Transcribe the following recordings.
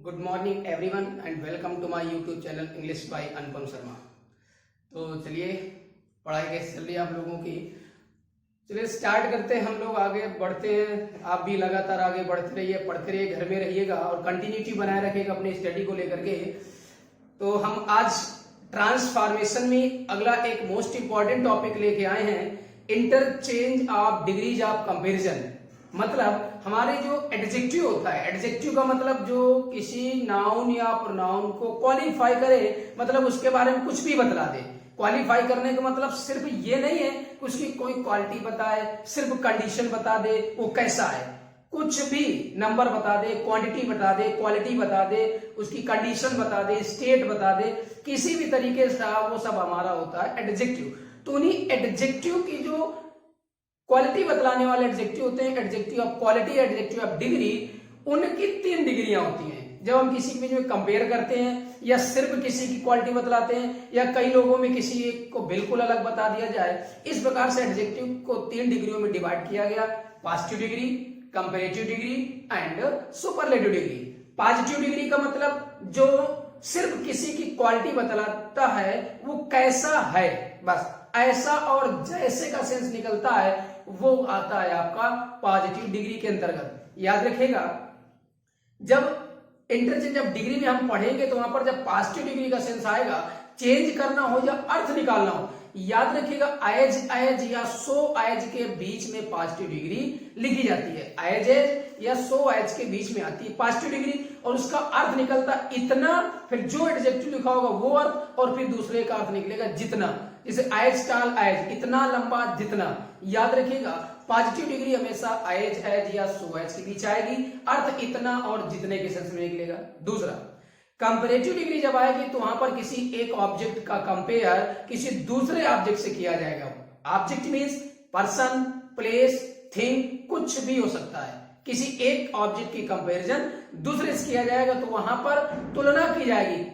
Good morning everyone and welcome to my YouTube channel English by Anupam Sharma. तो चलिए, पढ़ाई कैसे चल रही है आप लोगों की। चलिए स्टार्ट करते हैं, हम लोग आगे बढ़ते हैं। आप भी लगातार आगे बढ़ते रहिए, पढ़ते रहिए, घर में रहिएगा और कंटिन्यूटी बनाए रखिएगा अपने स्टडी को लेकर के। तो हम आज ट्रांसफॉर्मेशन में अगला एक मोस्ट इंपॉर्टेंट टॉपिक लेके आए हैं, interchange of degrees of comparison. मतलब हमारे जो एडजेक्टिव होता है, एडजेक्टिव का मतलब जो किसी नाउन या प्रोनाउन को क्वालिफाई करे, मतलब उसके बारे में कुछ भी बतला दे। क्वालिफाई करने का मतलब सिर्फ ये नहीं है कि उसकी कोई क्वालिटी बताए, सिर्फ कंडीशन बता दे वो कैसा है, कुछ भी नंबर बता दे, क्वांटिटी बता दे, क्वालिटी बता दे, उसकी कंडीशन बता दे, स्टेट बता दे, किसी भी तरीके से वो सब हमारा होता है एडजेक्टिव। तो उन्हीं एडजेक्टिव की जो क्वालिटी बतलाने वाले एडजेक्टिव होते हैं, adjective of quality, adjective of degree, उनकी 3 डिग्रियां होती हैं। जब हम किसी के बीच में कंपेयर करते हैं या सिर्फ किसी की क्वालिटी बतलाते हैं या कई लोगों में किसी एक को बिल्कुल अलग बता दिया जाए, इस प्रकार से एडजेक्टिव को 3 डिग्रियों में डिवाइड किया गया, positive degree, comparative degree and superlative degree. Positive degree का मतलब जो सिर्फ किसी की क्वालिटी बतलाता है, वो कैसा है, बस ऐसा और जैसे का सेंस निकलता है, वो आता है आपका पॉजिटिव डिग्री के अंतर्गत। याद रखिएगा, जब इंटरचेंज ऑफ डिग्री में हम पढ़ेंगे तो वहां पर जब पॉजिटिव डिग्री का सेंस आएगा, चेंज करना हो या अर्थ निकालना हो, याद रखिएगा एज एज या सो एज के बीच में पॉजिटिव डिग्री लिखी जाती है। एज या सो एज के बीच में आती है पॉजिटिव डिग्री और उसका अर्थ निकलता इतना, फिर जो एडजेक्टिव लिखा होगा वो अर्थ और फिर दूसरे का अर्थ निकलेगा जितना। जैसे एज टाल एज, इतना लंबा जितना। याद रखिएगा पॉजिटिव डिग्री हमेशा एज एज या सो एज के बीच आएगी, अर्थ इतना और जितने के सेंस में निकलेगा। दूसरा, कंपैरेटिव डिग्री जब आएगी तो वहां पर किसी एक ऑब्जेक्ट का कंपेयर किसी दूसरे ऑब्जेक्ट से किया जाएगा। Object means person, place, thing, कुछ भी हो सकता है। किसी एक ऑब्जेक्ट की कंपैरिजन दूसरे से किया जाएगा तो वहां पर तुलना की जाएगी।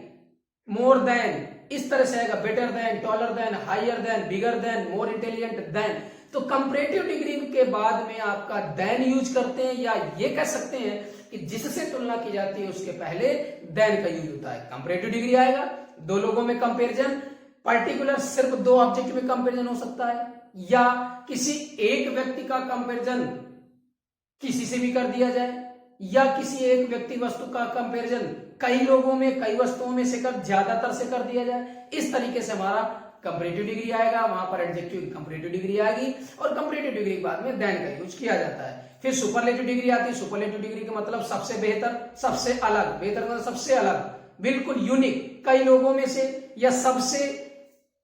मोर देन, इस तरह से आएगा, better than, taller than, higher than, bigger than, more intelligent than. तो कंपैरेटिव डिग्री के बाद में आपका देन यूज करते हैं, या ये कह सकते हैं कि जिससे तुलना की जाती है उसके पहले देन का यूज होता है। कंपैरेटिव डिग्री आएगा, दो लोगों में कंपैरिजन, पर्टिकुलर सिर्फ 2 ऑब्जेक्ट में कंपैरिजन हो सकता है, या किसी एक व्यक्ति का कंपैरिजन किसी से भी कर दिया जाए, या किसी एक व्यक्ति वस्तु का कंपैरिजन कई लोगों में, कई वस्तुओं में से कर ज्यादातर से कर दिया जाए। इस तरीके से हमारा कंपैरेटिव डिग्री आएगा, वहां पर एडजेक्टिव कंपैरेटिव डिग्री आएगी और कंपैरेटिव डिग्री के बाद में देन का यूज किया जाता है। फिर सुपरलेटिव डिग्री आती है। सुपरलेटिव डिग्री का मतलब सबसे बेहतर, सबसे अलग, बेहतर मतलब सबसे अलग, बिल्कुल यूनिक, कई लोगों में से या सबसे,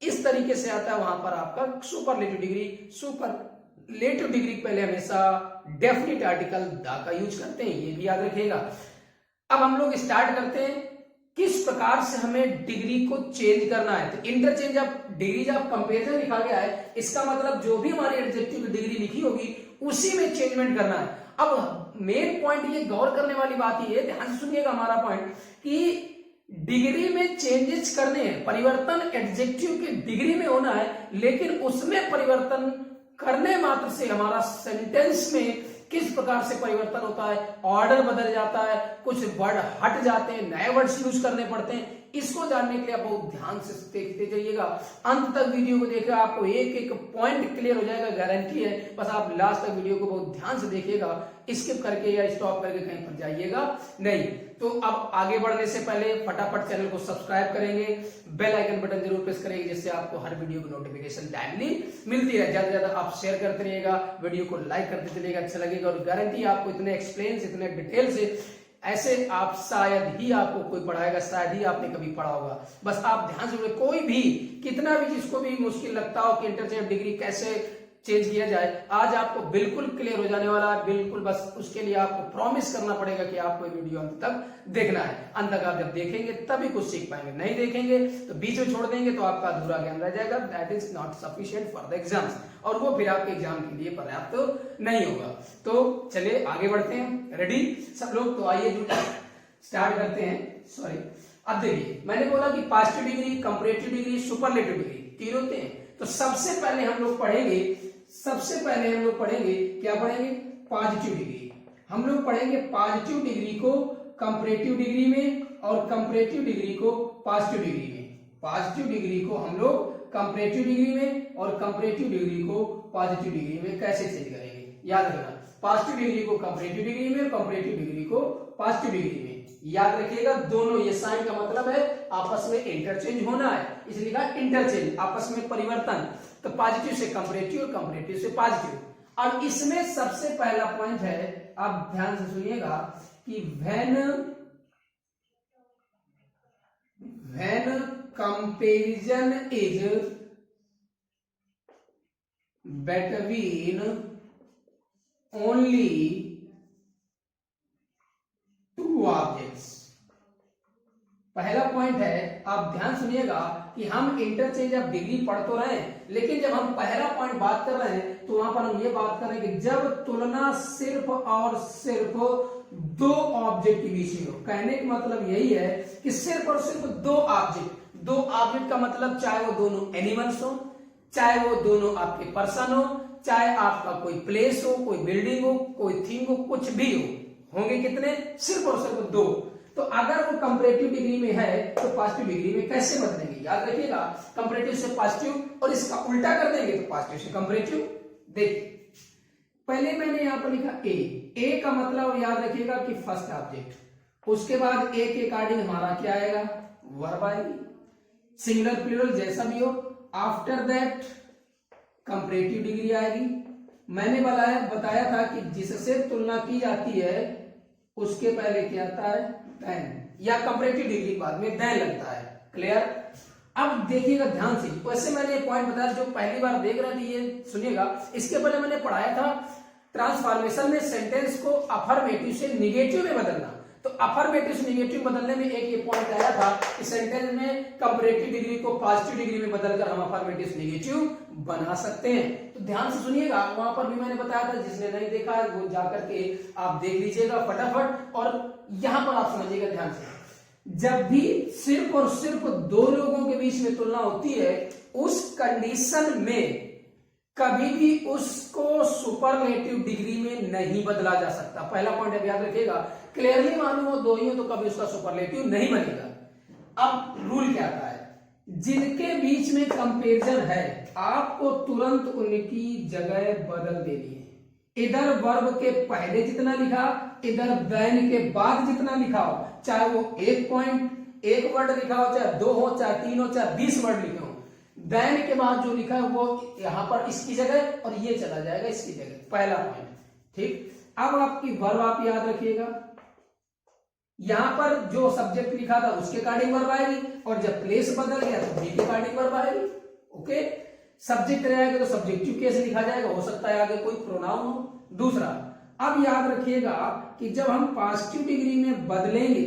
इस तरीके से आता है वहां पर आपका सुपरलेटिव डिग्री। सुपरलेटिव डिग्री पहले हमेशा डेफिनिट आर्टिकल द का यूज करते हैं, ये भी याद रखिएगा। अब हम लोग स्टार्ट करते हैं किस प्रकार से हमें डिग्री को चेंज करना है। तो interchange of degrees of comparison लिखा गया है, इसका मतलब जो भी हमारी एडजेक्टिव डिग्री लिखी होगी उसी में चेंजमेंट करना है। अब मेन पॉइंट ये गौर करने वाली बात ये, ध्यान से सुनिएगा हमारा पॉइंट, कि डिग्री में चेंजेस करने हैं, परिवर्तन एडजेक्टिव की डिग्री में होना है, लेकिन उसमें परिवर्तन करने मात्र से हमारा सेंटेंस में किस प्रकार से परिवर्तन होता है, ऑर्डर बदल जाता है, कुछ वर्ड हट जाते हैं, नए वर्ड्स यूज करने पड़ते हैं। इसको जानने के लिए आप बहुत ध्यान से देखते जाइएगा, अंत तक वीडियो को देखिएगा, आपको एक एक पॉइंट क्लियर हो जाएगा, गारंटी है। बस आप लास्ट तक वीडियो को बहुत ध्यान से देखिएगा, स्किप करके या स्टॉप करके कहीं पर जाइएगा नहीं। तो अब आगे बढ़ने से पहले फटाफट चैनल को सब्सक्राइब करेंगे, बेल आइकन बटन जरूर प्रेस करेंगे, जिससे आपको हर वीडियो की नोटिफिकेशन टाइमली मिलती रहे। ज्यादा से ज्यादा आप शेयर करते रहिएगा, वीडियो को लाइक करते चलिएगा, अच्छा लगेगा। और गारंटी आपको इतने एक्सप्लेन, इतने डिटेल से ऐसे आप शायद ही आपको कोई पढ़ाएगा, शायद ही आपने कभी पढ़ा होगा। बस आप ध्यान से, कोई भी कितना भी जिसको भी मुश्किल लगता हो कि इंटरचेंज डिग्री कैसे चेंज किया जाए, आज आपको बिल्कुल क्लियर हो जाने वाला है, बिल्कुल। बस उसके लिए आपको प्रॉमिस करना पड़ेगा कि आपको वीडियो अंत तक देखना है। अंत तक आप जब देखेंगे तभी कुछ सीख पाएंगे, नहीं देखेंगे तो बीच में छोड़ देंगे तो आपका अधूरा ज्ञान रह जाएगा। That is not sufficient for the exams, और वो फिर आपके एग्जाम के लिए पर्याप्त तो नहीं होगा। तो चलिए आगे बढ़ते हैं, रेडी सब लोग? तो आइए जुड़े, स्टार्ट करते हैं। सॉरी, अब देखिए मैंने बोला कि positive degree, comparative degree, superlative degree 3 होते हैं। तो सबसे पहले हम लोग पढ़ेंगे क्या पढ़ेंगे? Positive degree. हम लोग पढ़ेंगे पॉजिटिव डिग्री को कंपैरेटिव डिग्री में और कंपैरेटिव डिग्री को पॉजिटिव डिग्री में। पॉजिटिव डिग्री को हम लोग कंपैरेटिव डिग्री में और कंपैरेटिव डिग्री को पॉजिटिव डिग्री में कैसे चेंज करेंगे, याद रखना। पॉजिटिव डिग्री को कंपैरेटिव डिग्री में, कंपैरेटिव डिग्री को पॉजिटिव डिग्री में। याद रखिएगा दोनों, ये साइन का मतलब है आपस में इंटरचेंज होना है, इसलिए लिखा इंटरचेंज, आपस में परिवर्तन। तो पॉजिटिव से कंपैरेटिव और कंपैरेटिव से पॉजिटिव। अब इसमें सबसे पहला पॉइंट है, आप ध्यान से सुनिएगा कि when comparison is between only two objects. पहला पॉइंट है, आप ध्यान सुनिएगा कि हम इंटरचेंज ऑफ डिग्री पढ़ तो रहे हैं, लेकिन जब हम पहला पॉइंट बात कर रहे हैं तो वहां पर हम ये बात कर रहे हैं कि जब तुलना सिर्फ और सिर्फ दो ऑब्जेक्ट के बीच में हो। कहने का मतलब यही है कि सिर्फ और सिर्फ दो ऑब्जेक्ट का मतलब चाहे वो दोनों एनिमल्स हो, चाहे वो दोनों आपके पर्सन हो, चाहे आपका कोई प्लेस हो, कोई बिल्डिंग हो, कोई थिंग हो, कुछ भी हो, होंगे कितने, सिर्फ और सिर्फ दो। तो अगर वो कंपैरेटिव डिग्री में है तो पॉजिटिव डिग्री में कैसे बदलेंगे, याद रखिएगा कंपैरेटिव से पॉजिटिव और इसका उल्टा कर देंगे तो पॉजिटिव से कंपैरेटिव। देखिए पहले मैंने यहां पर लिखा ए का मतलब याद रखिएगा कि फर्स्ट ऑब्जेक्ट, उसके बाद ए के अकॉर्डिंग हमारा क्या आएगा, वर्ब आएगी, सिंगुलर प्लूरल जैसा भी हो। आफ्टर दैट कंपैरेटिव डिग्री आएगी। मैंने बताया था कि जिससे तुलना की जाती है उसके पहले क्या आता है, देन, या कंपैरेटिव डिग्री के बाद में देन लगता है। क्लियर। अब देखिएगा ध्यान से, वैसे मैंने ये पॉइंट बताया, जो पहली बार देख रहे थे ये सुनिएगा। इसके पहले मैंने पढ़ाया था ट्रांसफॉर्मेशन में सेंटेंस को अफर्मेटिव से निगेटिव में बदलना। तो अफर्मेटिव से निगेटिव बदलने में एक ये पॉइंट आया था कि सेंटेंस में कंपैरेटिव डिग्री को पॉजिटिव डिग्री में बदलकर हम अफर्मेटिव से निगेटिव बना सकते हैं। तो ध्यान से सुनिएगा, वहां पर भी मैंने बताया था, जिसने नहीं देखा है वो जाकर के आप देख लीजिएगा फटाफट। और यहां पर आप समझिएगा ध्यान से, जब भी सिर्फ और सिर्फ दो लोगों के बीच में तुलना होती है, उस कंडीशन में कभी भी उसको सुपरलेटिव डिग्री में नहीं बदला जा सकता। पहला पॉइंट याद रखिएगा, क्लियरली मालूम हो दो ही हो तो कभी उसका सुपरलेटिव नहीं बनेगा। अब रूल क्या आता है, जिनके बीच में कंपैरिजन है आपको तुरंत उनकी जगह बदल देनी है। इधर वर्ब के पहले जितना लिखा, इधर देन के बाद जितना लिखा हो, चाहे वो एक पॉइंट एक वर्ड लिखा हो, चाहे दो हो, चाहे तीन हो, चाहे 20 वर्ड लिखे हो, देन के बाद जो लिखा है वो यहां पर इसकी जगह और ये चला जाएगा इसकी जगह। पहला पॉइंट, ठीक। अब आपकी वर्ब आप याद रखिएगा, यहां पर जो सब्जेक्ट लिखा था उसके अकॉर्डिंग वर्ब आएगी, और जब प्लेस बदल गया तो बी के अकॉर्डिंग वर्ब आएगी। ओके, सब्जेक्ट रहेगा तो सब्जेक्टिव कैसे लिखा जाएगा, हो सकता है आगे कोई प्रोनाउन हो। दूसरा, अब याद रखिएगा कि जब हम पॉजिटिव डिग्री में बदलेंगे,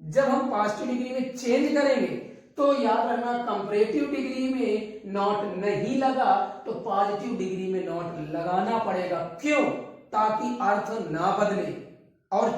जब हम पॉजिटिव डिग्री में चेंज करेंगे, तो याद रखना कंपैरेटिव डिग्री में नॉट नहीं लगा तो पॉजिटिव डिग्री में नॉट लगाना पड़ेगा। क्यों? ताकि अर्थ ना बदले, और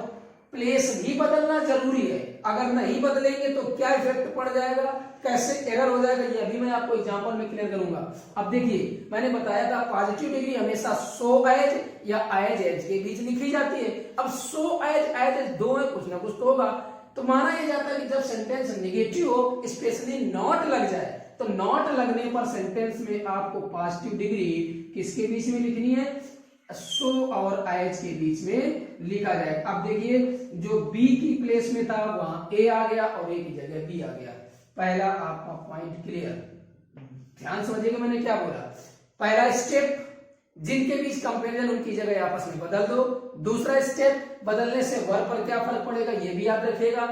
प्लेस भी बदलना जरूरी है। अगर नहीं बदलेंगे तो क्या इफेक्ट पड़ जाएगा, कैसे एरर हो जाएगा, ये अभी मैं आपको एग्जांपल में क्लियर करूंगा। अब देखिए, मैंने बताया था पॉजिटिव डिग्री हमेशा सो एज या एज के बीच लिखी जाती है। अब सो एज दो है, कुछ ना कुछ तो होगा। तो माना यह जाता है कि जब सेंटेंस नेगेटिव हो, स्पेशली नॉट लग जाए, तो नॉट लगने पर सेंटेंस में आपको पॉजिटिव डिग्री किसके बीच में लिखनी है, सो और एज के बीच में लिखा जाए। अब देखिए, जो बी की प्लेस में था वहां ए आ गया और ए की जगह बी आ गया। पहला आपका पॉइंट क्लियर, ध्यान समझिएगा मैंने क्या बोला। पहला स्टेप, जिनके बीच कंपैरिजन उनकी जगह आपस में बदल दो। दूसरा स्टेप, बदलने से वर्ब पर क्या फर्क पड़ेगा ये भी याद रखिएगा।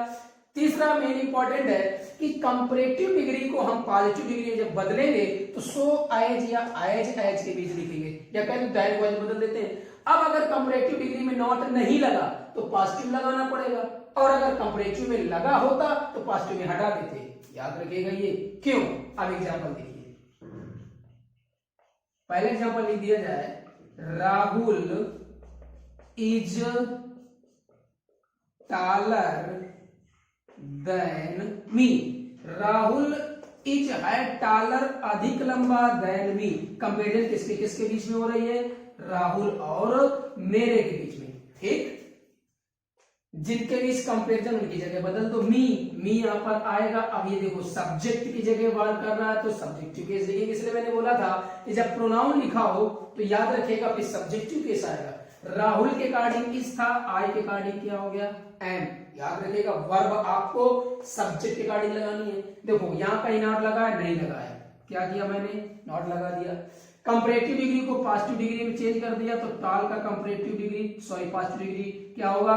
तीसरा मेन इंपॉर्टेंट है कि कंपैरेटिव डिग्री को हम पॉजिटिव डिग्री में जब बदलेंगे तो सो एज या एज के बीच लिखेंगे, या कहीं दैट वाइज बदल देते हैं। अब अगर कंपैरेटिव डिग्री में नॉट नहीं लगा तो पॉजिटिव लगाना पड़ेगा, और अगर कंपैरेटिव में लगा होता तो पॉजिटिव में हटा देते। याद रखिएगा ये क्यों। अब एग्जांपल देखिए, पहले एग्जांपल लिख दिया जाए, Rahul is taller than me। Rahul is है taller, अधिक लंबा, than me। कंपेरिजन किसके किसके बीच में हो रही है, राहुल और मेरे के बीच में। ठीक, जिनके बीच कंपेरिजन उनकी जगह बदल दो। मी यहाँ पर आएगा। अब ये देखो सब्जेक्ट की जगह वर्क कर रहा है तो सब्जेक्टिव केस लिखेंगे। इसलिए मैंने बोला था कि जब प्रोनाउन लिखा हो तो याद रखिएगा फिर सब्जेक्टिव केस आएगा। राहुल के अकॉर्डिंग इस था, आई के अकॉर्डिंग क्या हो गया, एम। याद रखिएगा वर्ब आपको सब्जेक्ट के अकॉर्डिंग लगानी है। देखो यहाँ कहीं नॉट लगा है, नहीं लगा है, क्या किया मैंने, नॉट लगा दिया। कंपैरेटिव डिग्री को पॉजिटिव डिग्री में चेंज कर दिया तो टाल का कंपैरेटिव डिग्री पॉजिटिव डिग्री क्या होगा,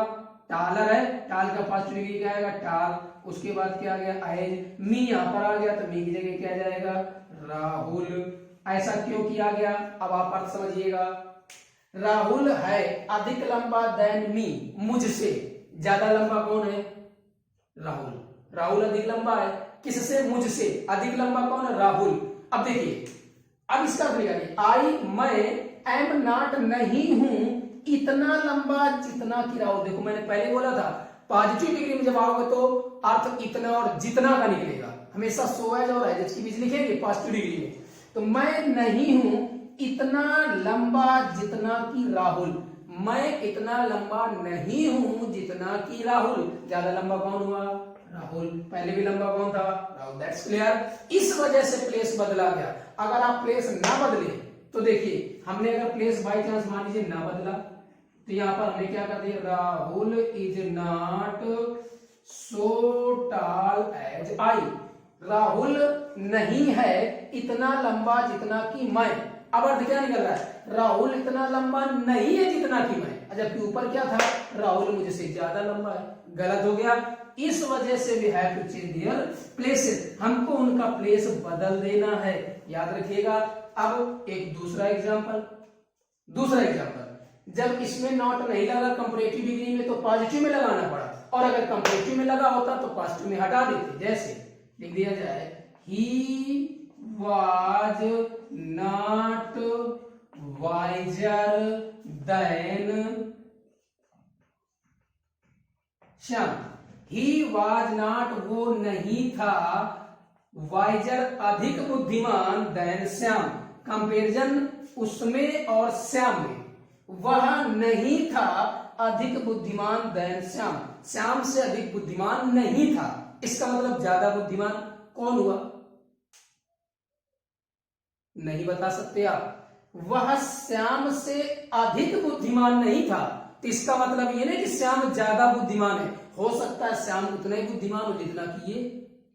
टालर है, टाल का पॉजिटिव डिग्री क्या आएगा, टाल। उसके बाद क्या आ गया, एज। मी यहाँ पर आ गया तो मी की जगह क्या जाएगा, राहुल। ऐसा क्यों किया गया, अब आप अर्थ समझिएगा। राहुल है अधिक लंबा देन मी, मुझसे ज्यादा लंबा कौन है, राहुल। राहुल अधिक लंबा है किससे, मुझसे। अधिक लंबा कौन है, राहुल। अब देखिए, अब इसका आई मैं एम नॉट नहीं हूं इतना लंबा जितना कि राहुल। देखो मैंने पहले बोला था पॉजिटिव डिग्री में जब आओगे तो अर्थ इतना और जितना का निकलेगा। हमेशा सो एज और एज के बीच लिखेंगे पॉजिटिव डिग्री में। तो मैं नहीं हूं इतना लंबा जितना कि राहुल। मैं इतना लंबा नहीं हूं जितना कि राहुल। ज्यादा लंबा कौन हुआ, राहुल। पहले भी लंबा कौन था, राहुल। That's clear. इस वजह से प्लेस बदला गया। अगर आप प्लेस ना बदले तो देखिए, हमने अगर प्लेस बाई चांस मान लीजिए ना बदला तो यहां पर हमने क्या कर दिया, Rahul is not so tall as I. Rahul नहीं है इतना लंबा जितना कि मैं। अब अर्थ क्या निकल रहा है, राहुल इतना लंबा नहीं है जितना कि मैं। जबकि ऊपर क्या था, राहुल मुझसे ज्यादा लंबा है। गलत हो गया। इस वजह से we have to change their places. हमको उनका प्लेस बदल देना है, याद रखिएगा। अब एक दूसरा एग्जांपल, जब इसमें नॉट नहीं लगा कंपैरेटिव डिग्री में तो पॉजिटिव में लगाना पड़ा, और अगर कंपैरेटिव में लगा होता तो पॉजिटिव में हटा देते। जैसे लिख दिया जाए, he was not visor then Shyam. He was not वो नहीं था, वाइजर अधिक बुद्धिमान देन श्याम। कंपेरिजन उसमें और श्याम में। वह नहीं था अधिक बुद्धिमान देन श्याम। श्याम से अधिक बुद्धिमान नहीं था। इसका मतलब ज्यादा बुद्धिमान कौन हुआ, नहीं बता सकते आप। वह श्याम से अधिक बुद्धिमान नहीं था तो इसका मतलब ये नहीं कि श्याम ज्यादा बुद्धिमान है। हो सकता है श्याम उतना ही बुद्धिमान हो जितना कि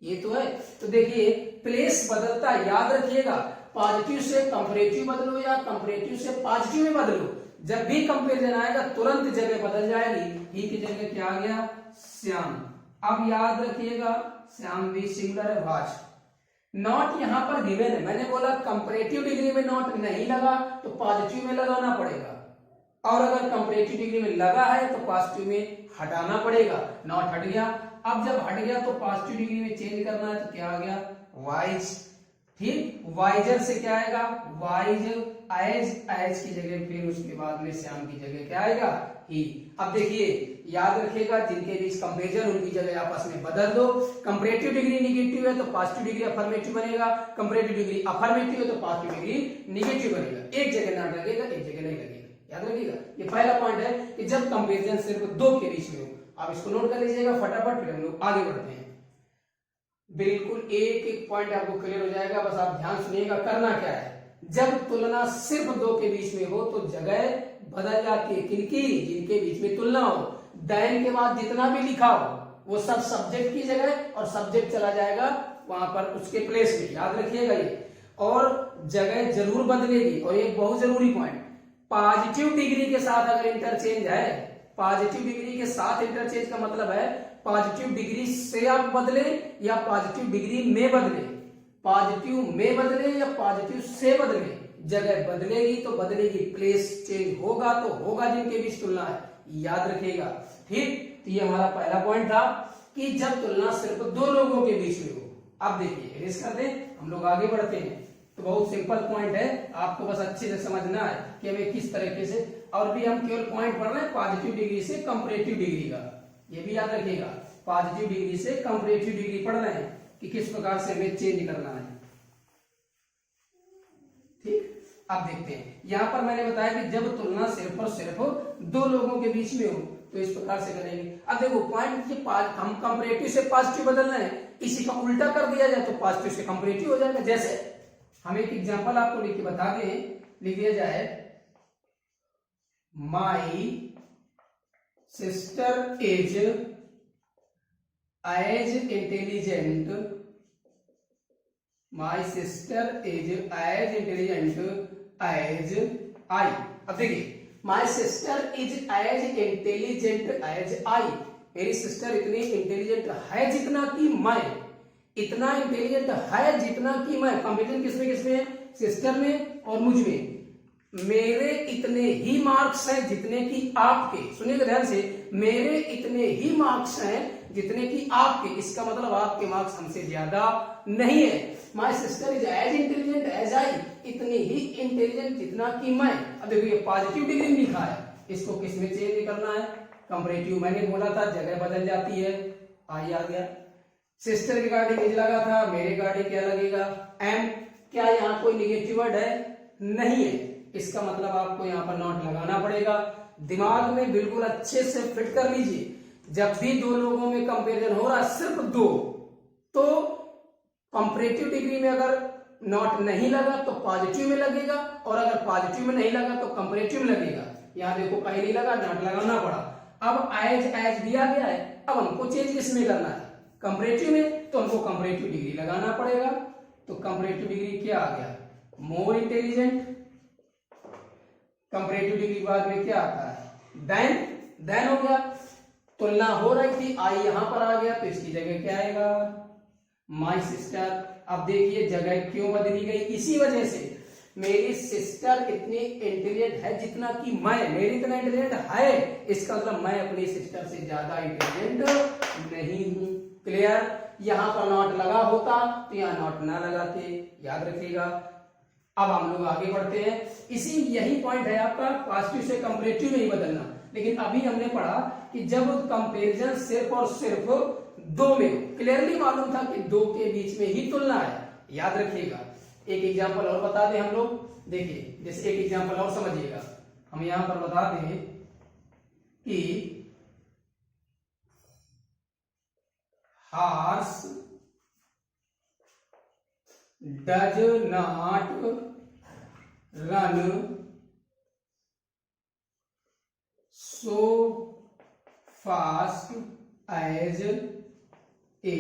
ये तो है। तो देखिए प्लेस बदलता है, याद रखिएगा। पॉजिटिव से कंपैरेटिव बदलो या कंपैरेटिव से पॉजिटिव में बदलो, जब भी कंपैरिजन आएगा तुरंत जगह बदल जाएगी। ही की जगह क्या आ गया, श्याम। अब याद रखिएगा श्याम भी सिंगुलर है, वाज। नॉट यहां पर गिवन है। मैंने बोला कंपैरेटिव डिग्री में नॉट नहीं लगा तो पॉजिटिव में लगाना पड़ेगा, और अगर कंपैरेटिव डिग्री में लगा है तो पॉजिटिव में हटाना पड़ेगा। नॉट हट गया। अब जब हट गया तो पॉजिटिव डिग्री में चेंज करना है तो क्या आ गया, वाइज। ठीक, वाइजर से क्या आएगा, वाइज। एज की जगह फिर उसके बाद में श्याम की जगह क्या आएगा, ही। अब देखिए याद रखिएगा, जिनके बीच कंपेरिजन उनकी जगह आपस में बदल दो। कंपैरेटिव डिग्री निगेटिव है तो पॉजिटिव डिग्री अफर्मेटिव बनेगा। कंपैरेटिव डिग्री अफर्मेटिव है तो पॉजिटिव डिग्री निगेटिव बनेगा। एक जगह नॉट लगेगा, एक जगह नहीं लगेगा। याद रखिएगा, ये पहला पॉइंट है कि जब कंपेरिजन सिर्फ दो के बीच में हो। आप इसको नोट कर लीजिएगा फटाफट, फिर हम लोग आगे बढ़ते हैं। बिल्कुल एक एक पॉइंट आपको क्लियर हो जाएगा, बस आप ध्यान सुनिएगा। करना क्या है, जब तुलना सिर्फ दो के बीच में हो तो जगह बदल जाती है। किनकी, जिनके बीच में तुलना हो। देन के बाद जितना भी लिखा हो वो सब सब्जेक्ट की जगह, और सब्जेक्ट चला जाएगा वहां पर उसके प्लेस में। याद रखिएगा ये, और जगह जरूर बदलेगी। और एक बहुत जरूरी पॉइंट, पॉजिटिव डिग्री के साथ अगर इंटरचेंज है, पॉजिटिव डिग्री के साथ इंटरचेंज का मतलब है पॉजिटिव डिग्री से आप बदले या पॉजिटिव डिग्री में बदले। पॉजिटिव में बदले या पॉजिटिव से बदले, जगह बदलेगी तो बदलेगी, प्लेस चेंज होगा तो होगा, जिनके बीच तुलना है। याद रखिएगा। ठीक, तो ये हमारा पहला पॉइंट था कि जब तुलना सिर्फ दो लोगों के बीच में हो। अब देखिए इरेज कर दें, हम लोग आगे बढ़ते हैं। तो बहुत सिंपल पॉइंट है, आपको बस अच्छे से समझना है कि हमें किस तरीके से, और भी हम केवल पॉइंट पढ़ रहे हैं पॉजिटिव डिग्री से कंपैरेटिव डिग्री का। ये भी याद रखिएगा, पॉजिटिव डिग्री से कंपैरेटिव डिग्री पढ़ रहे हैं कि किस प्रकार से हमें चेंज करना है। ठीक, अब देखते हैं। यहां पर मैंने बताया कि जब तुलना सिर्फ और सिर्फ दो लोगों के बीच में हो तो इस प्रकार से करेंगे। अब देखो पॉइंट ये हम कंपैरेटिव से पॉजिटिव बदल रहे हैं, इसी का उल्टा कर दिया जाए तो पॉजिटिव से कंपैरेटिव हो जाएगा। जैसे हम एक एग्जांपल आपको लिख के बता दें, लिख दिया जाए my sister is as intelligent, my sister is as intelligent as I. अब देखिए my sister is as intelligent as I, मेरी सिस्टर इतनी इंटेलिजेंट है जितना कि मैं, इतना इंटेलिजेंट है जितना कि मैं। कंपैरिजन किसमें किसमें है? सिस्टर में और मुझ में। मेरे इतने ही मार्क्स हैं जितने कि आपके, सुनिएगा ध्यान से, मेरे इतने ही मार्क्स हैं जितने कि आपके, इसका मतलब आपके मार्क्स हमसे ज्यादा नहीं है। My sister is as intelligent as I, इतनी ही इंटेलिजेंट जितना कि मैं। अब देखो ये पॉजिटिव डिग्री में लिखा है, इसको किस में चेंज करना है? कंपैरेटिव। मैंने बोला था जगह बदल जाती है, आई आ गया। सिस्टर रिगार्डिंग इज लगा था, मेरे रिगार्डिंग क्या लगेगा? एम। क्या यहाँ कोई निगेटिव वर्ड है? नहीं है, इसका मतलब आपको यहाँ पर नॉट लगाना पड़ेगा। दिमाग में बिल्कुल अच्छे से फिट कर लीजिए, जब भी दो लोगों में कंपैरिजन हो रहा है, सिर्फ दो, तो कंपैरेटिव डिग्री में अगर नॉट नहीं लगा तो पॉजिटिव में लगेगा, और अगर पॉजिटिव में नहीं लगा तो कंपैरेटिव में लगेगा। यहाँ देखो कहीं नहीं लगा, नॉट लगाना पड़ा। अब एज एज दिया गया है, अब हमको चेंज किसमें करना है? कंपैरेटिव में, तो हमको कंपैरेटिव डिग्री लगाना पड़ेगा। तो कंपैरेटिव डिग्री क्या आ गया? More intelligent. कंपैरेटिव डिग्री बाद में क्या आता है? देन हो गया। तुलना हो रही थी, आई यहां पर आ गया, तो इसकी जगह क्या आएगा? My sister. अब देखिए जगह क्यों बदली गई? इसी वजह से, मेरी सिस्टर इतनी इंटेलिजेंट है जितना कि मैं, मेरी इतना इंटेलिजेंट है, इसका मतलब मैं अपनी सिस्टर से ज्यादा इंटेलिजेंट नहीं हूं। क्लियर? यहां पर नॉट लगा होता तो यहां नॉट ना लगाते, याद रखिएगा। अब हम लोग आगे बढ़ते हैं। इसी यही पॉइंट है आपका, पॉजिटिव से कंपैरेटिव में ही बदलना। लेकिन अभी हमने पढ़ा कि जब कंपैरिजन सिर्फ और सिर्फ दो में, क्लियरली मालूम था कि दो के बीच में ही तुलना है, याद रखिएगा। एक एग्जांपल और बता दें हम लोग, देखिए जैसे एक एग्जांपल और समझिएगा। हम यहां पर बता दें कि horse does not run so fast as a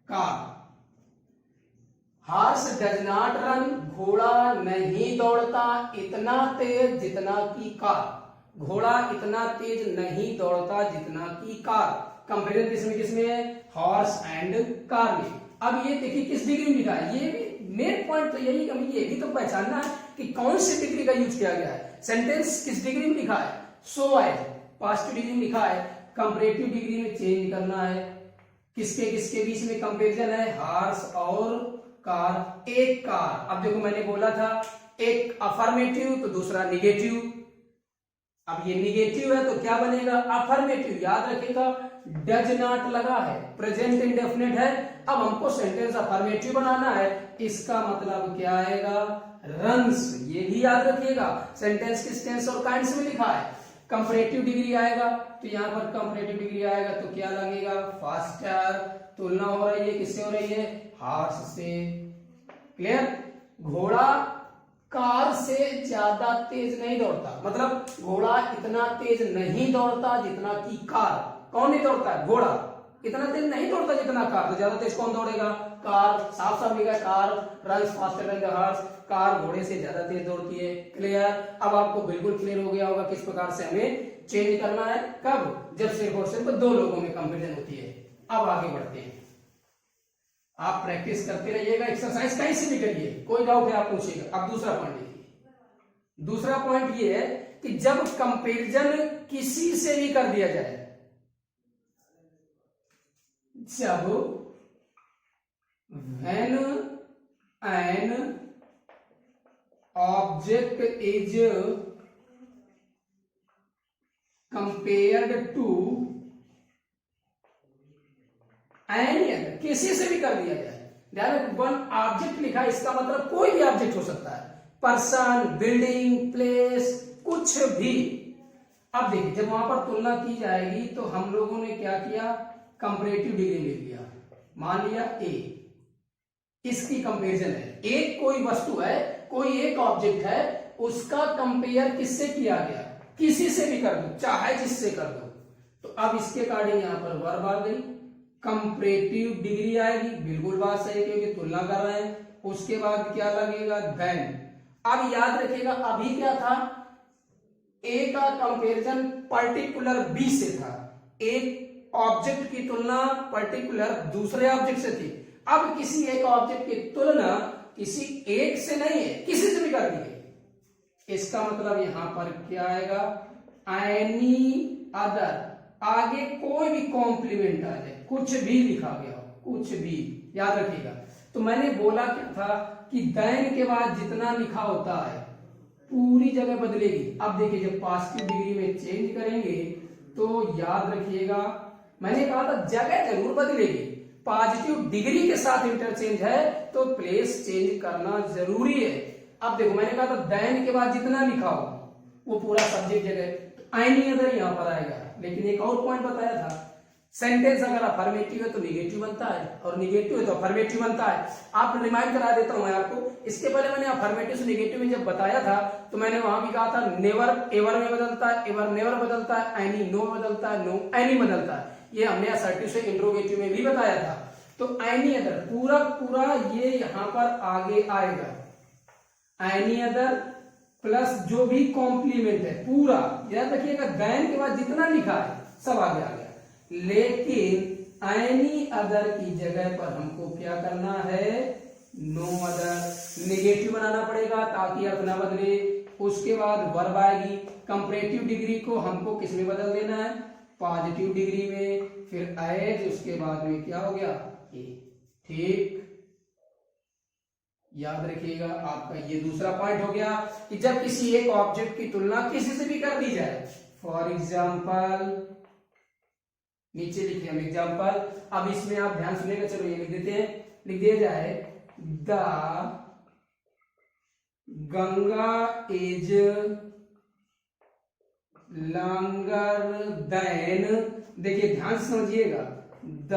car. Horse does not run, घोड़ा नहीं दौड़ता इतना तेज जितना कि कार। घोड़ा इतना तेज नहीं दौड़ता जितना कि कार। कंपैरिजन किसमें किसमें है? हॉर्स एंड कार में। अब ये देखिए किस डिग्री में लिखा है, ये भी मेन पॉइंट तो यही, हमें ये भी तो पहचानना है कि कौन सी डिग्री का यूज किया गया है। सेंटेंस किस डिग्री में लिखा है? सो एज, पॉजिटिव डिग्री में लिखा है। कंपैरेटिव डिग्री में चेंज करना है। किसके किसके बीच में कंपैरिजन है? हॉर्स और कार। एक कार, अब देखो मैंने बोला था एक अफर्मेटिव तो दूसरा निगेटिव। अब ये निगेटिव है तो क्या बनेगा? अफर्मेटिव। याद रखिएगा डज नॉट लगा है, प्रेजेंट इंडेफिनिट है। अब हमको सेंटेंस अफर्मेटिव बनाना है, इसका मतलब क्या आएगा? रन्स। ये भी याद रखिएगा, सेंटेंस किस टेंस और काइंड्स में लिखा है। कंपैरेटिव डिग्री आएगा तो यहां पर कंपैरेटिव डिग्री आएगा तो क्या लगेगा? फास्टर। तुलना हो रही है, किससे हो रही है? हॉर्स से। क्लियर? घोड़ा कार से ज्यादा तेज नहीं दौड़ता, मतलब घोड़ा इतना तेज नहीं दौड़ता जितना कि कार। कौन नहीं दौड़ता है? घोड़ा इतना तेज नहीं दौड़ता जितना कार। तो ज्यादा तेज कौन दौड़ेगा? कार। साफ साफ लिखा है car runs faster than the horse. Car घोड़े से ज्यादा तेज दौड़ती है। क्लियर? अब आपको बिल्कुल क्लियर हो गया होगा किस प्रकार से हमें चेंज करना है। कब? जब सिर्फ और सिर्फ दो लोगों में कंपैरिजन होती है। अब आगे बढ़ते हैं, आप प्रैक्टिस करते रहिएगा, एक्सरसाइज कहीं से भी करिए, कोई डाउट है आप पूछिएगा। अब दूसरा पॉइंट देखिए। दूसरा पॉइंट ये है कि जब कंपैरिजन किसी से भी कर दिया जाए, जब when an object is compared to any other, किसी से भी कर दिया जाए। ध्यान, वन ऑब्जेक्ट लिखा, इसका मतलब कोई भी ऑब्जेक्ट हो सकता है, पर्सन, बिल्डिंग, प्लेस, कुछ भी। अब देखिए जब वहां पर तुलना की जाएगी तो हम लोगों ने क्या किया, कंपैरेटिव डिग्री ले लिया। मान लिया ए, इसकी कंपैरिजन है, एक कोई वस्तु है, कोई एक ऑब्जेक्ट है, उसका कंपेयर किससे किया गया, किसी से भी कर दो, चाहे जिससे कर दो। तो अब इसके अकॉर्डिंग यहां पर वर्ब आ गई, कंपैरेटिव डिग्री आएगी, बिल्कुल बात सही क्योंकि तुलना कर रहे हैं। उसके बाद क्या लगेगा, देन। अब याद रखिएगा अभी क्या था, ए का कंपैरिजन पर्टिकुलर बी से था, एक ऑब्जेक्ट की तुलना पर्टिकुलर दूसरे ऑब्जेक्ट से थी। अब किसी एक ऑब्जेक्ट की तुलना किसी एक से नहीं है, किसी से भी कर दी है। इसका मतलब यहां पर क्या आएगा, एनी अदर, आगे कोई भी कॉम्प्लीमेंट आ जाए, कुछ भी लिखा गया हो, कुछ भी, याद रखिएगा। तो मैंने बोला क्या था कि देन के बाद जितना लिखा होता है पूरी जगह बदलेगी। अब देखिए जब पॉजिटिव डिग्री में चेंज करेंगे तो याद रखिएगा, मैंने कहा था जगह जरूर बदलेगी, पॉजिटिव डिग्री के साथ इंटरचेंज है तो प्लेस चेंज करना जरूरी है। अब देखो मैंने कहा था देन के बाद जितना लिखा हो वो पूरा सब्जेक्ट जगह, तो एनी अदर यहां पर आएगा। लेकिन एक और पॉइंट बताया था, सेंटेंस अगर अफर्मेटिव है तो निगेटिव बनता है और निगेटिव है तो अफर्मेटिव बनता है। आप रिमाइंड करा देता हूं मैं आपको, इसके पहले मैंने अफर्मेटिव से निगेटिव में जब बताया था तो मैंने वहां भी कहा था नेवर एवर में बदलता है, एवर नेवर बदलता है, एनी नो बदलता है, नो एनी बदलता है। ये हमने असर्टिव से इंट्रोगेटिव में भी बताया था। तो एनी अदर पूरा पूरा ये यहां पर आगे आएगा, एनी अदर प्लस जो भी कॉम्प्लीमेंट है पूरा, याद रखिएगा देन के बाद जितना लिखा है सब आगे आ गया। लेकिन एनी अदर की जगह पर हमको क्या करना है, नो अदर, नेगेटिव बनाना पड़ेगा ताकि अर्थ ना बदले। उसके बाद वर्ब आएगी, कंपैरेटिव डिग्री को हमको किस में बदल देना है, पॉजिटिव डिग्री में, फिर एज, उसके बाद में क्या हो गया, ए। ठीक, याद रखिएगा आपका ये दूसरा पॉइंट हो गया कि जब किसी एक ऑब्जेक्ट की तुलना किसी से भी कर दी जाए। फॉर एग्जाम्पल, नीचे लिखे हम एग्जाम्पल, अब इसमें आप ध्यान सुनिएगा, चलो ये लिख देते हैं, लिख दिया जाए the Ganga is longer than, देखिए ध्यान से समझिएगा, द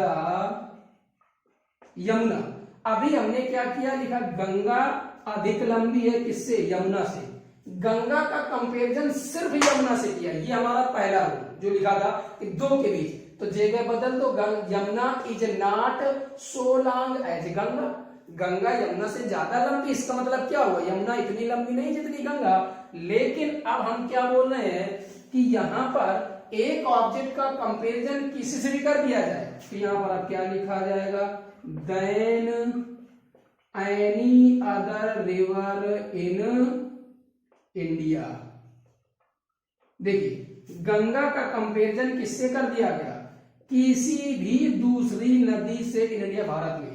यमुना। अभी हमने क्या किया, लिखा गंगा अधिक लंबी है किससे, यमुना से। गंगा का कंपैरिजन सिर्फ यमुना से किया, ये हमारा पहला रूल जो लिखा था कि दो के बीच, तो जगह बदल दो, Yamuna is not so long as Ganga, Ganga Yamuna से ज्यादा लंबी। इसका मतलब क्या हुआ, यमुना इतनी लंबी नहीं जितनी गंगा। लेकिन अब हम क्या बोल रहे हैं कि यहां पर एक ऑब्जेक्ट का कंपैरिजन किसी से भी कर दिया जाए, तो यहां पर अब क्या लिखा जाएगा, than any other river in India. देखिए गंगा का कंपैरिजन किससे कर दिया गया, किसी भी दूसरी नदी से इन इंडिया, भारत में।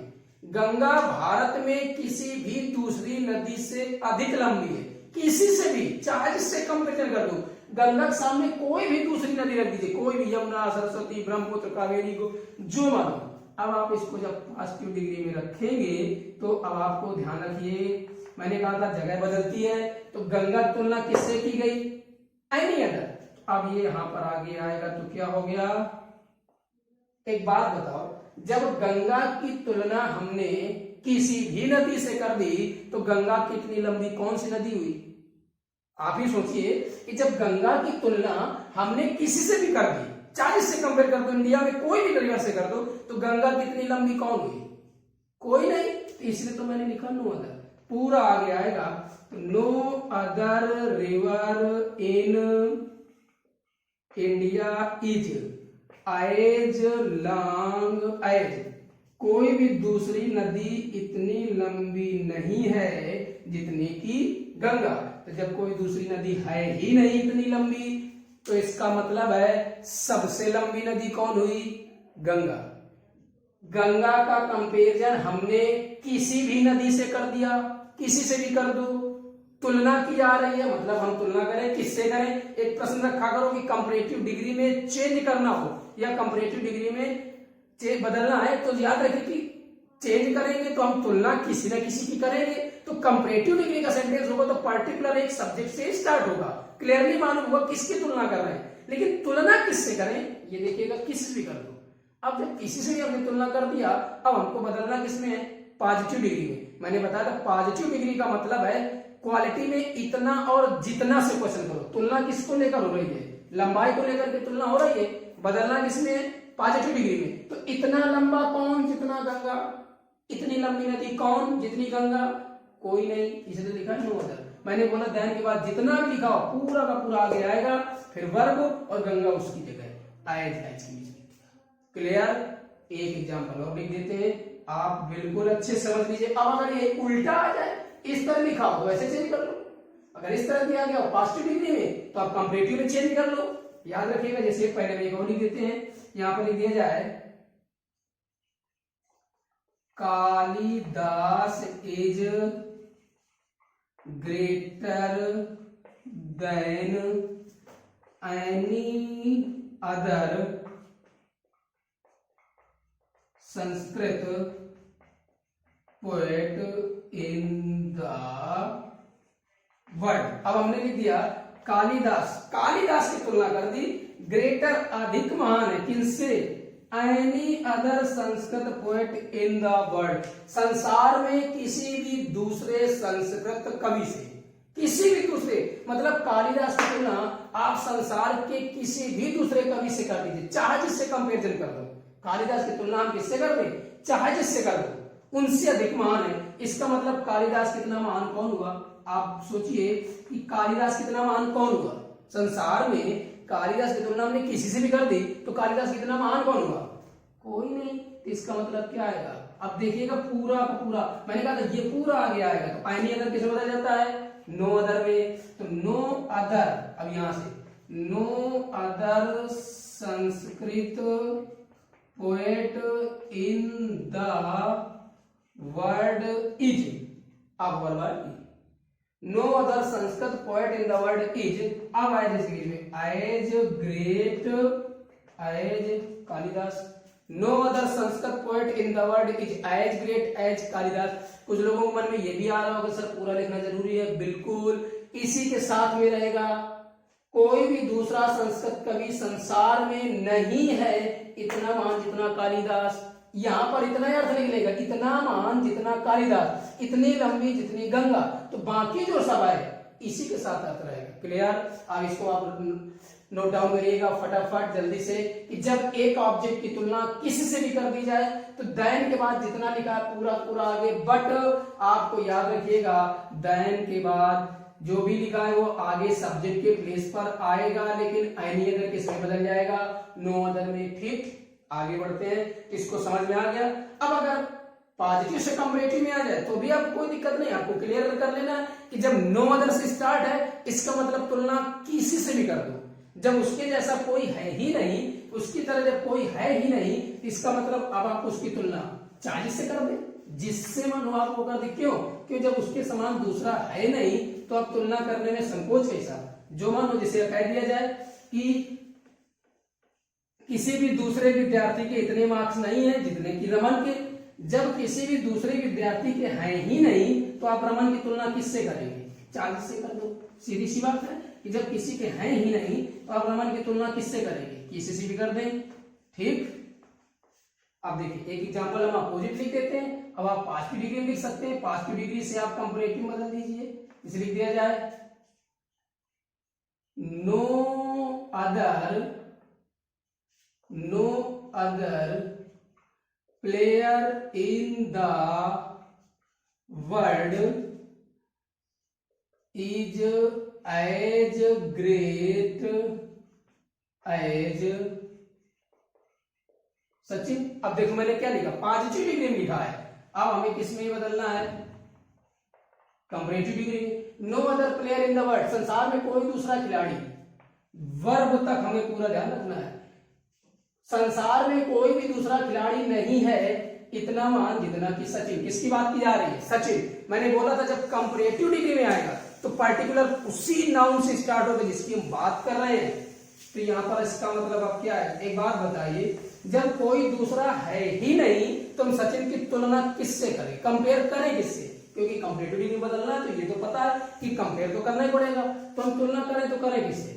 गंगा भारत में किसी भी दूसरी नदी से अधिक लंबी है, किसी से भी, चाहे जिससे कंपैरिजन कर दो। गंगा के सामने कोई भी दूसरी नदी रख दीजिए, कोई भी, यमुना, सरस्वती, ब्रह्मपुत्र, कावेरी को जो मानो। अब आप इसको जब पॉजिटिव डिग्री में रखेंगे तो अब आपको ध्यान रखिए, मैंने कहा था जगह बदलती है, तो गंगा तुलना किससे की गई, एनी अदर। अब ये यहां पर आगे आएगा तो क्या हो गया, एक बात बताओ, जब गंगा की तुलना हमने किसी भी नदी से कर दी तो गंगा कितनी लंबी, कौन सी नदी हुई, आप ही सोचिए कि जब गंगा की तुलना हमने किसी से भी कर दी, चाहे से कंपेयर कर दो, इंडिया में कोई भी रिवर से कर दो, तो गंगा कितनी लंबी कौन हुई, कोई नहीं। तो इसलिए तो मैंने लिखा नो अदर, पूरा आगे आएगा, तो no other river in India is as long as, कोई भी दूसरी नदी इतनी लंबी नहीं है जितनी की गंगा। तो जब कोई दूसरी नदी है ही नहीं इतनी लंबी, तो इसका मतलब है सबसे लंबी नदी कौन हुई, गंगा। गंगा का कंपैरिजन हमने किसी भी नदी से कर दिया, किसी से भी कर दो, तुलना की जा रही है, मतलब हम तुलना करें, किससे करें। एक प्रश्न रखा करो कि कंपैरेटिव डिग्री में चेंज करना हो या कंपैरेटिव डिग्री में बदलना है, तो याद रखिए कि चेंज करेंगे तो हम तुलना किसी न किसी की करेंगे। तो तो कंपैरेटिव डिग्री का सेंटेंस होगा तो पर्टिकुलर एक सब्जेक्ट से स्टार्ट होगा, क्लियरली मालूम होगा किसकी तुलना कर रहे हैं। लेकिन तुलना किससे करें, ये देखिएगा किसी से भी कर दो। अब जब किसी से भी हमने तुलना कर दिया, अब हमको बदलना किसमें है, पॉजिटिव डिग्री में। मैंने बताया था पॉजिटिव डिग्री का मतलब है क्वालिटी में इतना और जितना से क्वेश्चन करो। तुलना किसको लेकर हो रही है, लंबाई को लेकर के तुलना हो रही है, बदलना किसमें है, पॉजिटिव डिग्री में। तो इतना लंबा कौन जितना गंगा, इतनी लंबी नदी कौन जितनी गंगा, कोई नहीं, इसलिए लिखा नो अदर। मैंने बोला दैन के बाद जितना भी लिखा हो पूरा का पूरा आगे आएगा, फिर वर्ब और गंगा उसकी जगह एज के बीच में। क्लियर। एक एग्जांपल और लिख देते हैं, आप बिल्कुल अच्छे समझ लीजिए। अब अगर ये उल्टा आ जाए, इस तरह लिखा हो तो ऐसे चेंज कर लो, अगर इस तरह दिया गया हो पॉजिटिव डिग्री में तो आप कंपैरेटिव में चेंज कर लो। याद रखिएगा, जैसे पहले में एक और लिख देते हैं, यहां पर लिख दिया जाए Kalidas is greater than any other Sanskrit poet in the world. अब हमने लिख दिया कालिदास, कालिदास की तुलना कर दी, ग्रेटर अधिक महान है किनसे, any other Sanskrit poet in the world, संसार में किसी भी दूसरे संस्कृत कवि से, किसी भी दूसरे, मतलब कालिदास की तुलना आप संसार के किसी भी दूसरे कवि से कर दीजिए, चाहे जिससे कंपेरिजन कर दो। कालिदास की तुलना हम किससे कर दें, चाहे जिससे कर दो, उनसे अधिक महान है। इसका मतलब कालिदास कितना महान कौन हुआ, आप सोचिए कि कालिदास कितना महान कौन हुआ। संसार में कालिदास की तुलना हमने किसी से भी कर दी तो कालिदास कितना महान कौन हुआ, कोई नहीं। तो इसका मतलब क्या आएगा, अब देखिएगा पूरा का पूरा, मैंने कहा था ये पूरा आगे आएगा, तो एनी अदर किसे बदल जाता है, नो अदर में। तो नो अदर, अब यहां से no other Sanskrit poet in the world is, अब word no other Sanskrit poet in the world is, अब आए जैसे में as great as Kalidas, no other Sanskrit poet in the world is as great as Kalidas. कुछ लोगों के मन में ये भी आ रहा होगा सर पूरा लिखना जरूरी है, बिल्कुल इसी के साथ में रहेगा, कोई भी दूसरा संस्कृत कवि संसार में नहीं है इतना महान जितना कालिदास। यहां पर इतना अर्थ निकलेगा, इतना महान जितना कालिदास, इतनी लंबी जितनी गंगा, तो बाकी जो सब है इसी के साथ अर्थ रहेगा। क्लियर। अब इसको आप नोट डाउन करिएगा फटाफट जल्दी से, कि जब एक ऑब्जेक्ट की तुलना किसी से भी कर दी जाए तो देन के बाद जितना लिखा है पूरा पूरा आगे, बट आपको याद रखिएगा देन के बाद जो भी लिखा है वो आगे सब्जेक्ट के प्लेस पर आएगा, लेकिन एनी अदर किस में बदल जाएगा, नो अदर में। ठीक, आगे बढ़ते हैं, इसको समझ में आ गया। अब अगर पॉजिटिव से कंपैरेटिव में आ जाए तो भी आपको कोई दिक्कत नहीं, आपको क्लियर कर लेना कि जब नो अदर से स्टार्ट है इसका मतलब तुलना किसी से भी कर दो, जब उसके जैसा कोई है ही नहीं, उसकी तरह जब कोई है ही नहीं, इसका मतलब अब आप उसकी तुलना 40 से कर दे, जिससे मानो आपको कर दे। क्यों, क्यों जब उसके समान दूसरा है नहीं तो आप तुलना करने में संकोच कैसा। जो मानो जिसे कह दिया जाए कि किसी भी दूसरे विद्यार्थी के इतने मार्क्स नहीं है जितने कि रमन के, जब किसी भी दूसरे विद्यार्थी के हैं ही नहीं तो आप रमन की तुलना किससे करेंगे, 40 से कर दो। सीधी सी बात है कि जब किसी के हैं ही नहीं तो आप रमन की तुलना किससे करेंगे, किसी से भी कर दें। ठीक, अब देखिए एक एग्जांपल हम अपोजिट लिख देते हैं। अब आप पॉजिटिव डिग्री लिख सकते हैं, पॉजिटिव डिग्री से आप कंपैरेटिव बदल दीजिए, इसे लिख दिया जाए no other player in the world is as great as Sachin. अब देखो मैंने क्या लिखा, पॉजिटिव डिग्री में लिखा है, अब हमें किसमें बदलना है, comparative degree. No other player in the world, संसार में कोई दूसरा खिलाड़ी, वर्ब तक हमें पूरा ध्यान रखना है, संसार में कोई भी दूसरा खिलाड़ी नहीं है इतना महान जितना कि सचिन। किसकी बात की जा रही है, सचिन। मैंने बोला था जब कंपैरेटिव डिग्री में आएगा तो पर्टिकुलर उसी नाउन से स्टार्ट होगा जिसकी हम बात कर रहे हैं। तो यहां पर इसका मतलब अब क्या है, एक बात बताइए, जब कोई दूसरा है ही नहीं तो हम सचिन की तुलना किससे करें, कंपेयर करें किससे, क्योंकि कंपेरेटिव डिग्री बदलना है तो ये तो पता है कि कंपेयर तो करना ही पड़ेगा। तो हम तुलना करें तो करें किससे?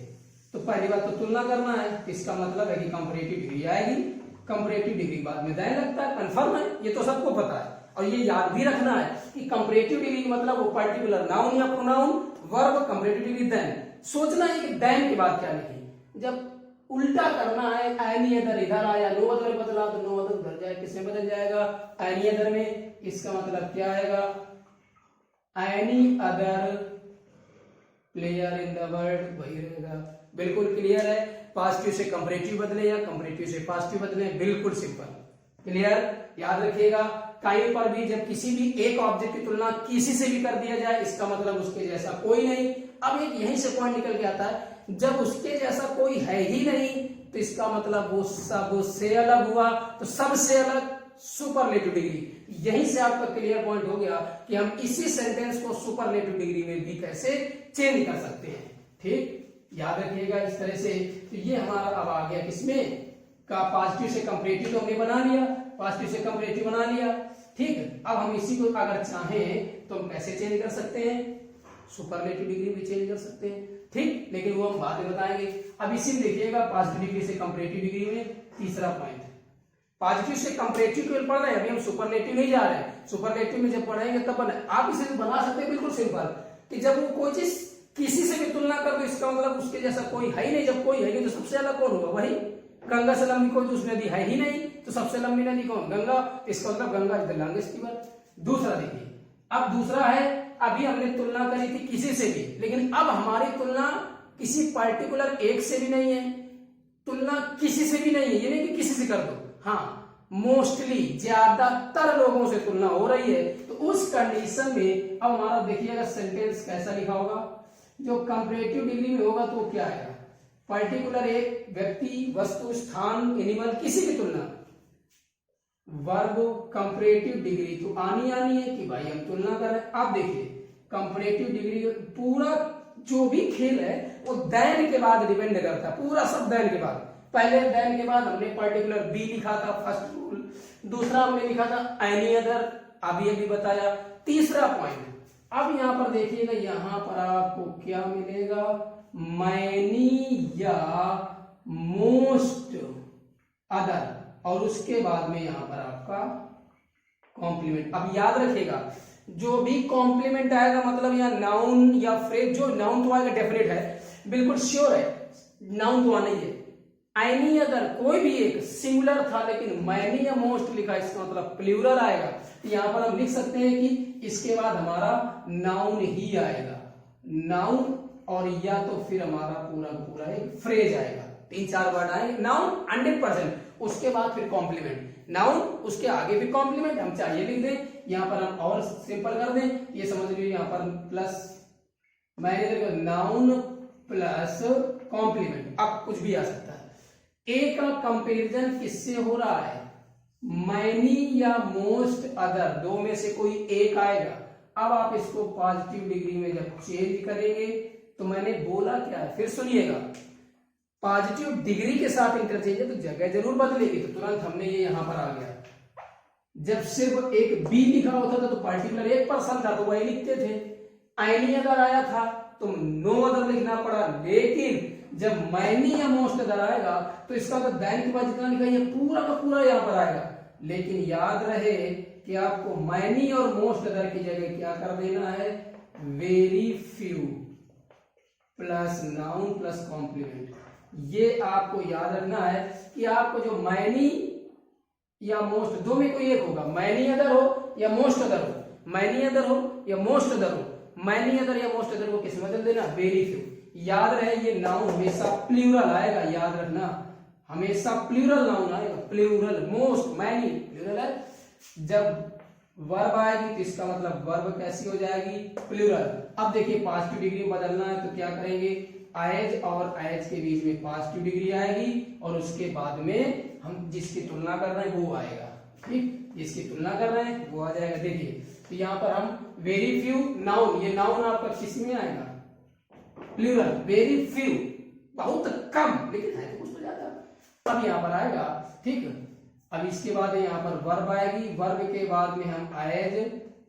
तो पहली बात तो तुलना करना है, इसका मतलब है कि कंपेरेटिव डिग्री आएगी, कंपेरेटिव डिग्री बाद में देन लगता है, कंफर्म है, ये तो सबको पता है। और ये याद भी रखना है कि कंपेरेटिव डिग्री मतलब वो पर्टिकुलर नाउन या pronoun, verb, comparative degree than. सोचना है कि देन के बाद क्या लिखें। जब उल्टा करना है, एनी अदर इधर आया, नो अदर बदला तो नो अदर उधर जाए, किसमें बदल जाएगा? एनी अदर में। इसका मतलब क्या आएगा? Any other player in the world, वही रहेगा। बिल्कुल क्लियर है। पॉजिटिव से कंपेरेटिव बदले या कंपेरेटिव से पॉजिटिव बदले, बिल्कुल सिंपल, क्लियर। याद रखिएगा, कहीं पर भी जब किसी भी एक ऑब्जेक्ट की तुलना किसी से भी कर दिया जाए, इसका मतलब उसके जैसा कोई नहीं। अब एक यहीं से पॉइंट निकल के आता है, जब उसके जैसा कोई है ही नहीं तो इसका मतलब वो सबसे अलग हुआ, तो सबसे अलग सुपरलेटिव डिग्री। यहीं से आपका क्लियर पॉइंट हो गया कि हम इसी सेंटेंस को सुपरलेटिव डिग्री में भी कैसे चेंज कर सकते हैं। ठीक, याद रखिएगा इस तरह से। तो ये हमारा अब आ गया किसमें का, पॉजिटिव से कंपेरेटिव तो हमने बना लिया, पॉजिटिव से कंपेरेटिव बना लिया। ठीक, अब हम इसी को अगर चाहें तो हम कैसे चेंज कर सकते हैं? सुपरलेटिव डिग्री में चेंज कर सकते हैं। ठीक, लेकिन वो हम बाद में बताएंगे। अब इसी में देखिएगा पॉजिटिव डिग्री से कंपेरेटिव डिग्री में तीसरा पॉइंट, पॉजिटिव से कंपेरेटिव केवल पढ़ रहे हैं, अभी हम सुपरलेटिव नहीं जा रहे हैं। सुपरलेटिव में जब पढ़ेंगे तब आप इसे बना सकते हैं बिल्कुल सिंपल, कि जब वो कोई चीज किसी से भी तुलना कर दो, इसका मतलब उसके जैसा कोई है ही नहीं। जब कोई है नहीं तो सबसे अलग कौन होगा? वही गंगा से लंबी कोई दूसरी नदी है ही नहीं, तो सबसे लंबी नदी कौन? गंगा। इसका मतलब Ganga is the longest river. दूसरा देखिए, अब दूसरा है, अभी हमने तुलना करी थी किसी से भी, लेकिन अब हमारी तुलना किसी पर्टिकुलर एक से भी नहीं है, तुलना किसी से भी नहीं है। ये नहीं कि किसी से कर दो, हाँ मोस्टली ज्यादातर लोगों से तुलना हो रही है। तो उस कंडीशन में अब हमारा देखिएगा सेंटेंस कैसा लिखा होगा। जो कंपेरेटिव डिग्री में होगा तो क्या आएगा? पर्टिकुलर एक व्यक्ति, वस्तु, स्थान, एनिमल, किसी की तुलना। वर्ब कंपेरेटिव डिग्री तो आनी है कि भाई हम तुलना कर रहे हैं। आप देखिए कंपेरेटिव डिग्री पूरा जो भी खेल है वो देन के बाद डिपेंड करता है, पूरा सब देन के बाद। पहले देन के बाद हमने पर्टिकुलर बी लिखा था, फर्स्ट रूल। दूसरा हमने लिखा था एनी अदर, अभी बताया। तीसरा पॉइंट, अब यहां पर देखिएगा, यहां पर आपको क्या मिलेगा? मैनी या मोस्ट अदर, और उसके बाद में यहां पर आपका कॉम्प्लीमेंट। अब याद रखिएगा, जो भी कॉम्प्लीमेंट आएगा मतलब या नाउन या फ्रेज, जो नाउन तो आएगा डेफिनेट है, बिल्कुल श्योर है, नाउन तो आना ही है। एनी अदर कोई भी एक सिंगुलर था, लेकिन मैनी या मोस्ट लिखा, इसका मतलब प्लूरल आएगा। यहां पर हम लिख सकते हैं कि इसके बाद हमारा नाउन ही आएगा, नाउन, और या तो फिर हमारा पूरा पूरा एक फ्रेज आएगा। 3-4 वर्ड आएंगे, नाउन 100%, उसके बाद फिर कॉम्प्लीमेंट, नाउन उसके आगे भी कॉम्प्लीमेंट। हम चाहिए लिख दें, यहां पर हम और सिंपल कर दें, ये समझ लीजिए यहां पर प्लस मैंने नाउन प्लस कॉम्प्लीमेंट, अब कुछ भी आ सकता है। ए का कंपैरिजन किससे हो रहा है? मैनी या मोस्ट अदर, दो में से कोई एक आएगा। अब आप इसको पॉजिटिव डिग्री में जब चेंज करेंगे तो मैंने बोला क्या है, फिर सुनिएगा, पॉजिटिव डिग्री के साथ इंटरचेंज है तो जगह जरूर बदलेगी। तो तुरंत हमने ये यहां पर आ गया। जब सिर्फ एक बी लिखा होता था तो पर्टिकुलर एक पर्सन था तो वही लिखते थे। एनी अदर आया था तो नो अदर लिखना पड़ा, लेकिन जब मैनी या मोस्ट अदर आएगा तो इसका तो देन के बाद जितना लिखा है पूरा का पूरा यहां पर आएगा। लेकिन याद रहे कि आपको मैनी और मोस्ट अदर की जगह क्या कर देना है? Very few plus noun plus complement. ये आपको याद रखना है कि आपको जो मैनी या मोस्ट, दो में कोई एक होगा, मैनी अदर हो या मोस्ट अदर हो, मैनी अदर हो या मोस्ट अदर हो, मैनी अदर या मोस्ट अदर को किस में बदल देना? Very few. याद रहे ये नाउन हमेशा प्लूरल आएगा, याद रखना, हमेशा प्लूरल नाउन आएगा, प्लूरल, मोस्ट, मैनी प्लूरल है। जब वर्ब आएगी तो इसका मतलब वर्ब कैसी हो जाएगी? प्लूरल। अब देखिए पॉजिटिव डिग्री बदलना है तो क्या करेंगे? एज और एज के बीच में पॉजिटिव डिग्री आएगी और उसके बाद में हम जिसकी तुलना कर रहे हैं वो आएगा। ठीक, जिसकी तुलना कर रहे हैं वो आ जाएगा। देखिए तो यहाँ पर हम वेरी फ्यू नाउन, ये नाउन आपका किस में आएगा? प्लूरल, वेरी फ्यू, बहुत कम, लेकिन है तो कुछ तो ज्यादा। अब यहाँ पर आएगा। ठीक, अब इसके बाद यहाँ पर वर्ब आएगी, वर्ब के बाद में हम एज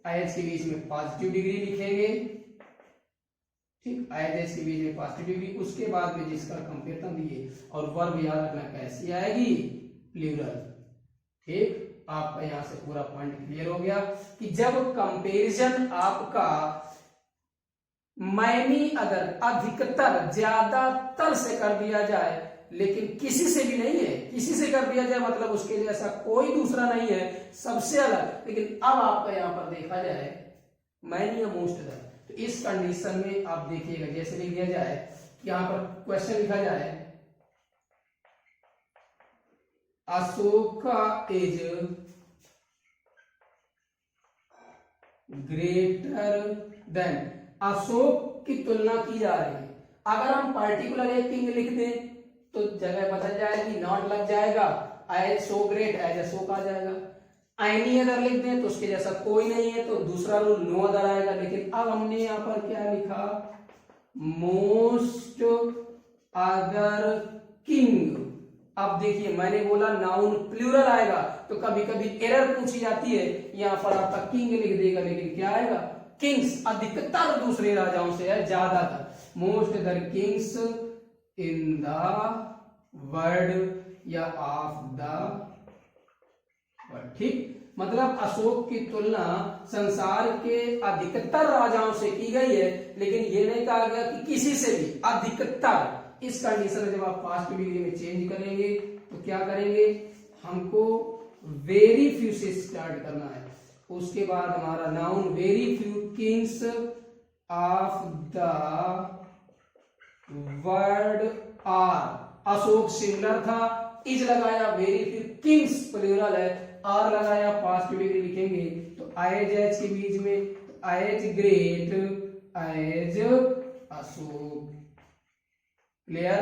IH के बीच में पॉजिटिव डिग्री लिखेंगे, ठीक, IH के बीच में पॉजिटिव डिग्री, उसके बाद में जिसका कंपेरिजन दिए और वर्ब याद रखना कैसी आएगी, प्लूरल। ठीक, आपका यहां से पूरा पॉइंट क्लियर हो गया कि जब कंपैरिजन आपका मैनी अदर अधिकतर ज्यादातर से कर दिया जाए, लेकिन किसी से भी नहीं है, किसी से कर दिया जाए मतलब उसके लिए ऐसा कोई दूसरा नहीं है, सबसे अलग। लेकिन अब आपका यहां पर देखा जाए मैनी या मोस्ट अदर, तो इस कंडीशन में आप देखिएगा, जैसे लिख दिया जाए कि यहां पर क्वेश्चन लिखा जाए Ashoka is greater than, Ashok की तुलना की जा रही है। अगर हम पार्टिकुलर एक किंग लिख दें तो जगह बदल जाएगी, नॉट लग जाएगा, as so great as Ashok आ जाएगा। एनी अदर लिख दें तो उसके जैसा कोई नहीं है, तो दूसरा रूल नो अदर आएगा। लेकिन अब हमने यहां पर क्या लिखा, मोस्ट अदर किंग। अब देखिए मैंने बोला नाउन प्लूरल आएगा, तो कभी कभी एरर पूछी जाती है, यहां पर आपका किंग लिख देगा, लेकिन क्या आएगा, किंग्स, अधिकतर दूसरे राजाओं से है, ज्यादातर। Most other kings in the world या ऑफ द वर्ल्ड। ठीक, मतलब अशोक की तुलना संसार के अधिकतर राजाओं से की गई है, लेकिन ये नहीं कहा गया कि किसी से भी, अधिकतर। इस कंडीशन में जब आप पास्ट डिग्री में चेंज करेंगे तो क्या करेंगे, हमको वेरी फ्यू से स्टार्ट करना है, उसके बाद हमारा noun very few kings of the world are, Ashok singular था, इज लगाया, वेरी फ्यू किंग्स प्लूरल है, आर लगाया, पास्ट डिग्री लिखेंगे तो एज एच के बीच में as great as Ashok. Clear,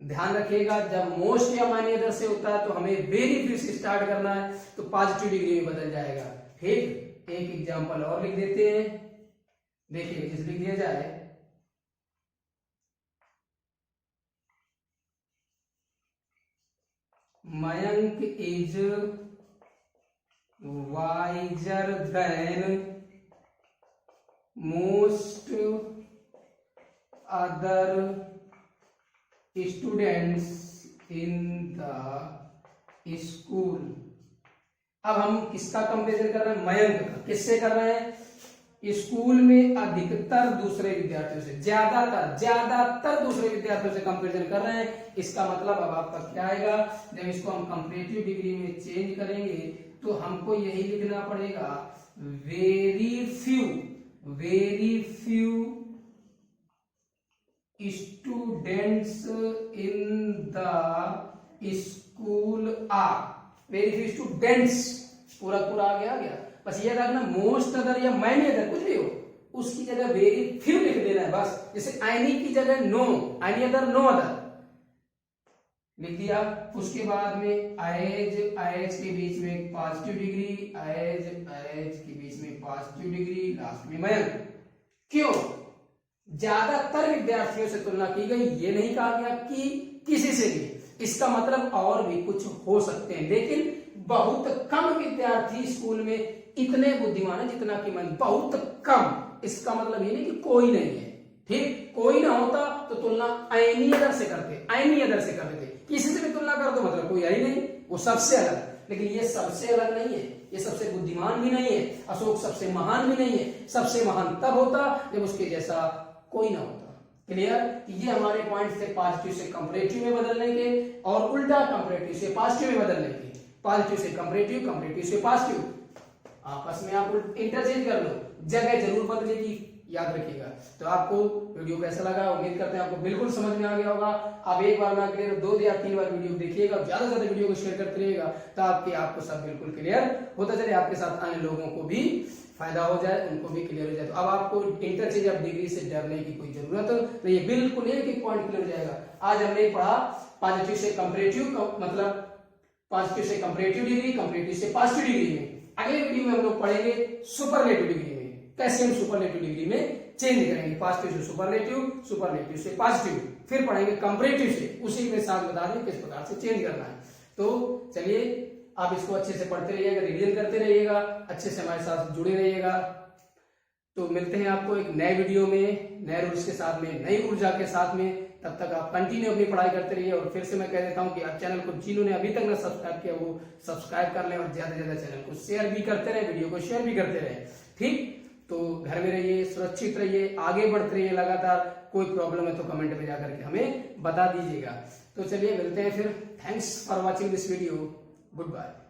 ध्यान रखिएगा जब मोस्ट या मानी अदर से होता है तो हमें वेरी फ्यू से स्टार्ट करना है, तो पॉजिटिव डिग्री में बदल जाएगा। ठीक, एक एग्जांपल और लिख देते हैं, देखिए जिस लिख दिया जाए Mayank is visor then most other students in the school. अब हम किसका कंपेरिजन कर रहे हैं, मयंक का। किससे कर रहे हैं, स्कूल में अधिकतर दूसरे विद्यार्थियों से, ज्यादातर दूसरे विद्यार्थियों से कंपेरिजन कर रहे हैं। इसका मतलब अब आपका क्या आएगा, जब इसको हम कंपैरेटिव डिग्री में चेंज करेंगे तो हमको यही लिखना पड़ेगा, very few students in the school are, very few students, पूरा आ गया। बस ये रखना मोस्ट अदर या मैनी अदर कुछ भी हो, उसकी जगह वेरी फ्यू लिख देना है बस। जैसे एनी की जगह no, any other no other लिख दिया। उसके बाद में एज के बीच में एक पॉजिटिव डिग्री, एज के बीच में पॉजिटिव डिग्री, लास्ट में मयंक। क्यों, ज्यादातर विद्यार्थियों से तुलना की गई, ये नहीं कहा गया कि किसी से भी। इसका मतलब और भी कुछ हो सकते हैं, लेकिन बहुत कम विद्यार्थी स्कूल में इतने बुद्धिमान है जितना कि मैं, बहुत कम। इसका मतलब ये नहीं कि कोई नहीं है। ठीक, कोई ना होता तो तुलना एनी अदर से करते थे, किसी से भी तुलना कर दो मतलब कोई है ही नहीं, वो सबसे अलग। लेकिन ये सबसे अलग नहीं है, ये सबसे बुद्धिमान भी नहीं है, अशोक सबसे महान भी नहीं है। सबसे महान तब होता जब उसके जैसा कोई ना होता। क्लियर, ये हमारे पॉइंट थे पॉजिटिव से कंपैरेटिव में बदलने के, और उल्टा कंपैरेटिव से पॉजिटिव में बदलने के। पॉजिटिव से कंपैरेटिव, कंपैरेटिव से पॉजिटिव, आपस में आप इंटरचेंज कर लो, जगह जरूर बदलेगी, याद रखिएगा। तो आपको वीडियो कैसा लगा, उम्मीद करते हैं आपको बिल्कुल समझ में आ गया होगा। आप एक बार ना क्लियर 2 या 3 बार वीडियो देखिएगा, ज्यादा से ज्यादा वीडियो को शेयर करते रहिएगा, तो आपको सब बिल्कुल क्लियर होता चले, आपके साथ आने लोगों को भी फायदा हो जाए, उनको भी क्लियर हो जाए। तो अब आपको इंटरचेंज ऑफ डिग्री से डरने की कोई जरूरत नहीं है, बिल्कुल एक पॉइंट क्लियर हो जाएगा। आज हमने पढ़ा पॉजिटिव से कंपैरेटिव, मतलब पॉजिटिव से कंपैरेटिव डिग्री, कंपैरेटिव से पॉजिटिव डिग्री में। अगले वीडियो में हम लोग पढ़ेंगे सुपरलेटिव डिग्री में, कैसे हम सुपरलेटिव डिग्री में चेंज करेंगे, पॉजिटिव से सुपरलेटिव, सुपरलेटिव से पॉजिटिव, फिर पढ़ेंगे कंपैरेटिव से, उसी के साथ बता दें किस प्रकार से चेंज करना है। तो चलिए आप इसको अच्छे से पढ़ते रहिएगा, रिवीजन करते रहिएगा, अच्छे से हमारे साथ जुड़े रहिएगा। तो मिलते हैं आपको एक नए वीडियो में, नए रूल्स के साथ में, नई ऊर्जा के साथ में। तब तक आप कंटिन्यू अपनी पढ़ाई करते रहिए। और फिर से मैं कह देता हूं कि आप चैनल को जिन्होंने अभी तक ना सब्सक्राइब किया वो सब्सक्राइब कर लें और ज्यादा से ज्यादा चैनल को शेयर भी करते रहे, वीडियो को शेयर भी करते रहे। ठीक, तो घर में रहिए, सुरक्षित रहिए, आगे बढ़ते रहिए लगातार। कोई प्रॉब्लम है तो कमेंट में जाकर के हमें बता दीजिएगा। तो चलिए मिलते हैं फिर। Thanks for watching this video. Good bye.